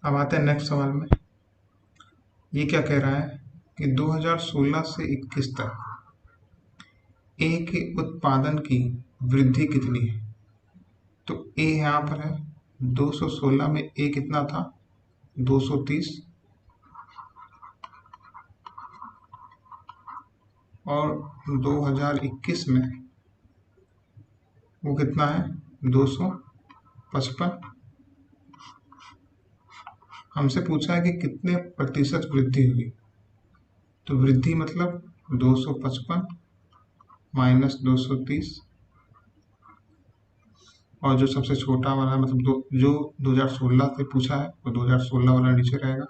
अब आते हैं नेक्स्ट सवाल में। ये क्या कह रहा है कि 2016 से 21 तक ए के उत्पादन की वृद्धि कितनी है। तो ए यहाँ पर है, 216 में ए कितना था, 230, और 2021 में वो कितना है, 255। हमसे पूछा है कि कितने प्रतिशत वृद्धि हुई। तो वृद्धि मतलब 255 माइनस 230, और जो सबसे छोटा वाला मतलब जो 2016 से पूछा है वो 2016 वाला नीचे रहेगा।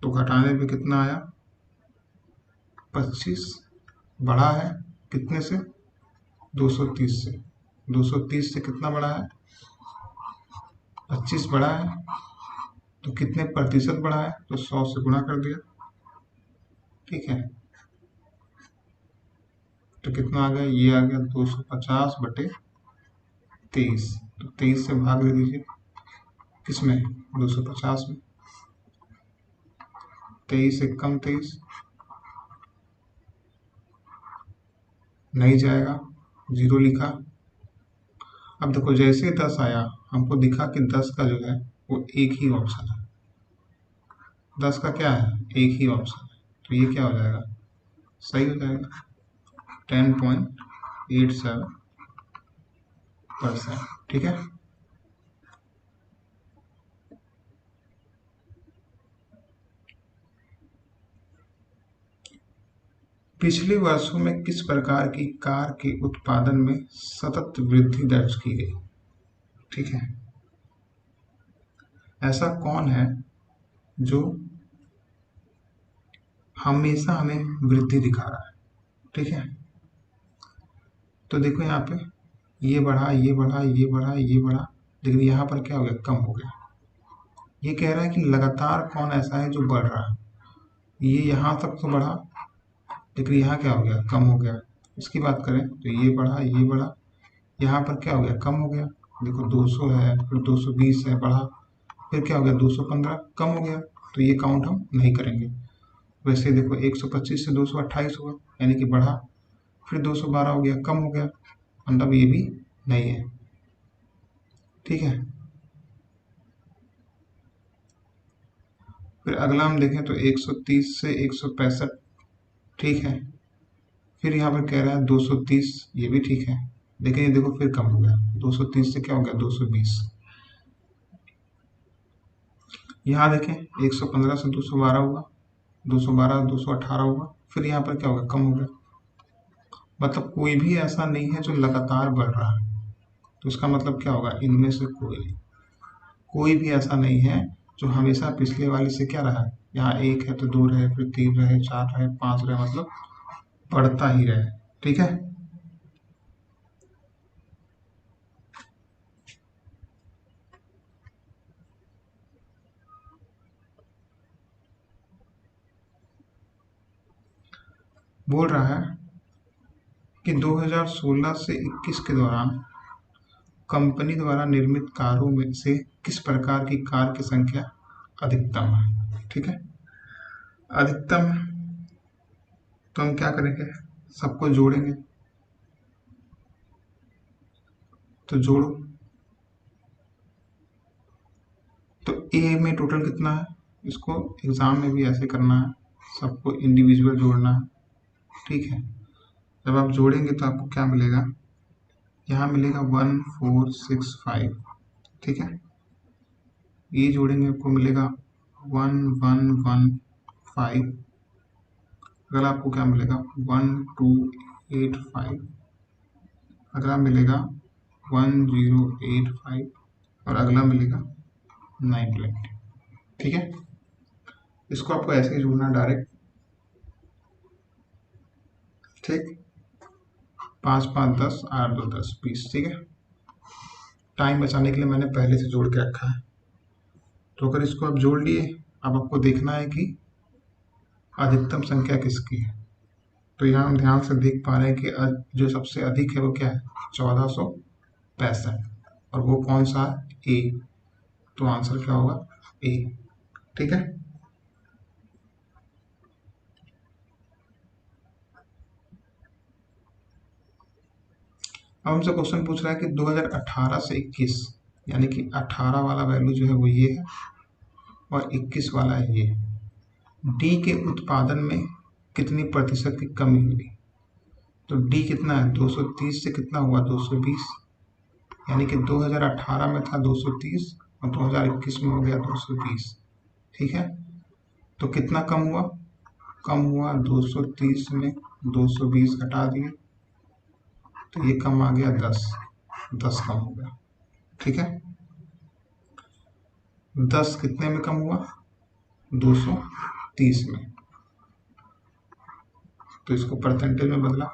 तो घटाने पे कितना आया, 25। बढ़ा है कितने से, 230 से। 230 से कितना बढ़ा है, 25 बढ़ा है। तो कितने प्रतिशत बढ़ा है, तो 100 से गुणा कर दिया। ठीक है, तो कितना आ गया, ये आ गया 250/23। तो 23 से भाग दे दीजिए, किसमें, 250 में। 23 एक कम 23 नहीं जाएगा, 0 लिखा। अब देखो जैसे 10 आया हमको दिखा कि 10 का जो है वो एक ही ऑप्शन है। 10 का क्या है, एक ही ऑप्शन है। तो ये क्या हो जाएगा, सही हो जाएगा, 10.87%। ठीक है। पिछले वर्षों में किस प्रकार की कार के उत्पादन में सतत वृद्धि दर्ज की गई। ठीक है, ऐसा कौन है जो हमेशा हमें वृद्धि दिखा रहा है। ठीक है, तो देखो यहाँ पे ये बढ़ा, ये बढ़ा, ये बढ़ा, ये बढ़ा, लेकिन यहाँ पर क्या हो गया, कम हो गया। ये कह रहा है कि लगातार कौन ऐसा है जो बढ़ रहा है। ये यहाँ तक तो बढ़ा, लेकिन यहाँ क्या हो गया, कम हो गया। इसकी बात करें तो ये बढ़ा, ये बढ़ा, यहाँ पर क्या हो गया, कम हो गया। देखो 200 है, फिर 220 है, बढ़ा, फिर क्या हो गया, 215, कम हो गया। तो ये काउंट हम नहीं करेंगे। वैसे देखो 125 से 228 हुआ, यानी कि बढ़ा, फिर 212 हो गया, कम हो गया, मतलब ये भी नहीं है। ठीक है, फिर अगला हम देखें तो 130 से 165, ठीक है। फिर यहाँ पर कह रहा है 230, ये भी ठीक है, लेकिन ये देखो फिर कम हो गया, 230 से क्या हो गया, 220। यहाँ देखें 115 से 212 हुआ, 212 218 हुआ, फिर यहाँ पर क्या होगा, कम हो गया। मतलब कोई भी ऐसा नहीं है जो लगातार बढ़ रहा है। तो इसका मतलब क्या होगा, इनमें से कोई नहीं, कोई भी ऐसा नहीं है जो हमेशा पिछले वाले से क्या रहा है। यहाँ एक है तो दो रहे, फिर तीन रहे, चार रहे, पांच रहे, मतलब बढ़ता ही रहे। ठीक है, बोल रहा है कि 2016 से 21 के दौरान कंपनी द्वारा निर्मित कारों में से किस प्रकार की कार की संख्या अधिकतम है। ठीक है, अधिकतम है तो हम क्या करेंगे, सबको जोड़ेंगे। तो जोड़ो, तो ए में टोटल कितना है, इसको एग्जाम में भी ऐसे करना है, सबको इंडिविजुअल जोड़ना है। ठीक है, जब आप जोड़ेंगे तो आपको क्या मिलेगा, यहाँ मिलेगा 1465। ठीक है, ये जोड़ेंगे आपको मिलेगा 1115। अगला आपको क्या मिलेगा, 1285। अगला मिलेगा 1085, और अगला मिलेगा 920। ठीक है, इसको आपको ऐसे ही जोड़ना डायरेक्ट। ठीक, 5 5 10, 8 2 10 20। ठीक है, टाइम बचाने के लिए मैंने पहले से जोड़ के रखा है। तो अगर इसको आप जोड़ लिए, अब आपको देखना है कि अधिकतम संख्या किसकी है। तो यहाँ हम ध्यान से देख पा रहे हैं कि जो सबसे अधिक है वो क्या है, 1465। और वो कौन सा है, ए। तो आंसर क्या होगा, ए। ठीक है। अब हमसे क्वेश्चन पूछ रहा है कि 2018 से 21, यानी कि 18 वाला वैल्यू जो है वो ये है और 21 वाला है ये। डी के उत्पादन में कितनी प्रतिशत की कमी हुई? तो डी कितना है, 230 से कितना हुआ, 220, यानी कि 2018 में था 230 और 2021 में हो गया 220। ठीक है। तो कितना कम हुआ, कम हुआ 230 में 220 घटा दिए तो ये कम आ गया 10, 10 कम हो गया। ठीक है। 10 कितने में कम हुआ, 230 में, तो इसको परसेंटेज में बदला,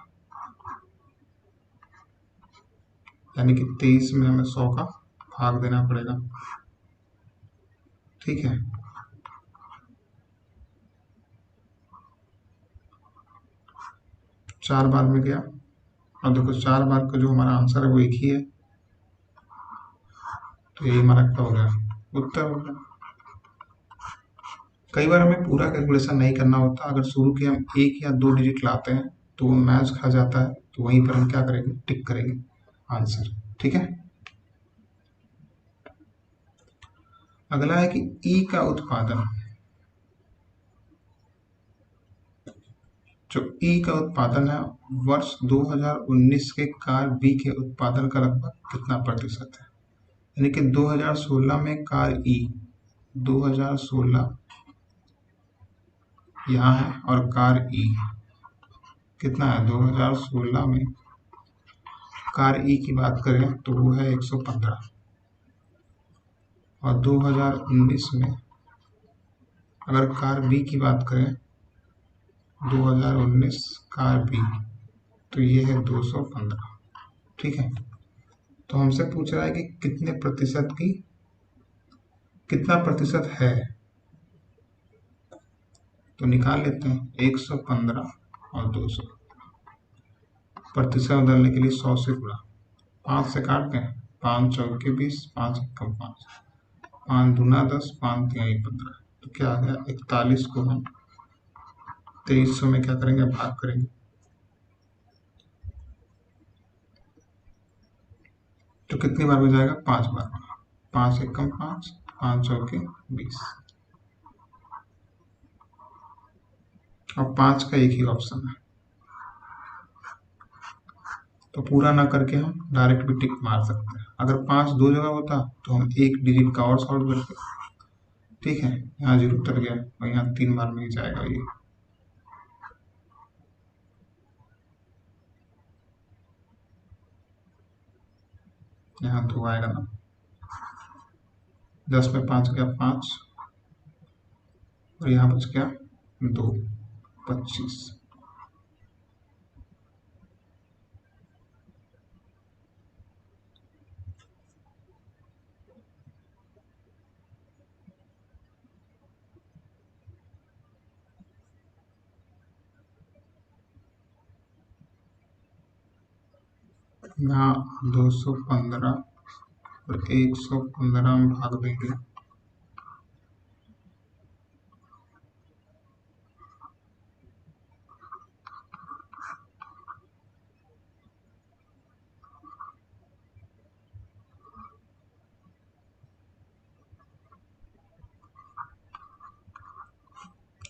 यानी कि 23 में हमें 100 का भाग देना पड़ेगा। ठीक है। चार बार में गया और देखो 4 बार का जो हमारा आंसर है वो एक ही है, तो यही हमारा क्या हो गया, उत्तर हो गया। कई बार हमें पूरा कैलकुलेशन नहीं करना होता, अगर शुरू के हम 1 या 2 डिजिट लाते हैं तो वो मैच खा जाता है, तो वहीं पर हम क्या करेंगे, टिक करेंगे आंसर। ठीक है। अगला है कि ई का उत्पादन, जो ई का उत्पादन है वर्ष 2019 के कार बी के उत्पादन का लगभग कितना प्रतिशत है? यानी कि 2016 में कार ई, 2016 यहाँ है और कार ई कितना है, 2016 में कार ई की बात करें तो वो है 115, और 2019 में अगर कार बी की बात करें, 2019 कार बी, तो ये है 215। ठीक है। तो हमसे पूछ रहा है कि कितने प्रतिशत की, कितना प्रतिशत है, तो निकाल लेते हैं 115 और 200, प्रतिशत बदलने के लिए 100 से गुणा, 5 से काटते हैं, 5 चौके 20, 5 एकम 5, 5 दूना 10, 5 तिहाई 15, तो क्या आ गया, 41 को हम 2300 में क्या करेंगे, भाग करेंगे, तो कितनी बार में जाएगा, 5 बार में, 5 एकम 5, 5 चौके 20, और 5 का एक ही ऑप्शन है, तो पूरा ना करके हम डायरेक्ट भी टिक मार सकते हैं। अगर 5 दो जगह होता तो हम एक डिजिट का और सॉल्व करते। ठीक है। यहाँ 0 उतर गया और यहाँ 3 बार में ही जाएगा ये। यहाँ 2 आएगा ना, 10 में 5 गया 5, और यहाँ बच गया 2, 25। यहाँ 215 और 115 में भाग देंगे,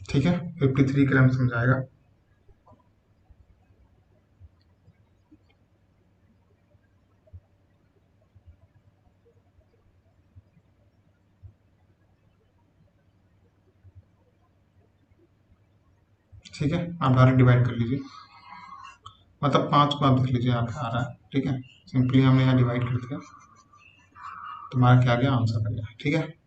ठीक है, 53 ग्राम समझाएगा। ठीक है, आप डायरेक्ट डिवाइड कर लीजिए, मतलब 5 को आप देख लीजिए यहाँ पे आ रहा है। ठीक है, सिंपली हमने यहाँ डिवाइड कर दिया, तुम्हारा क्या गया, आंसर आ गया। ठीक है।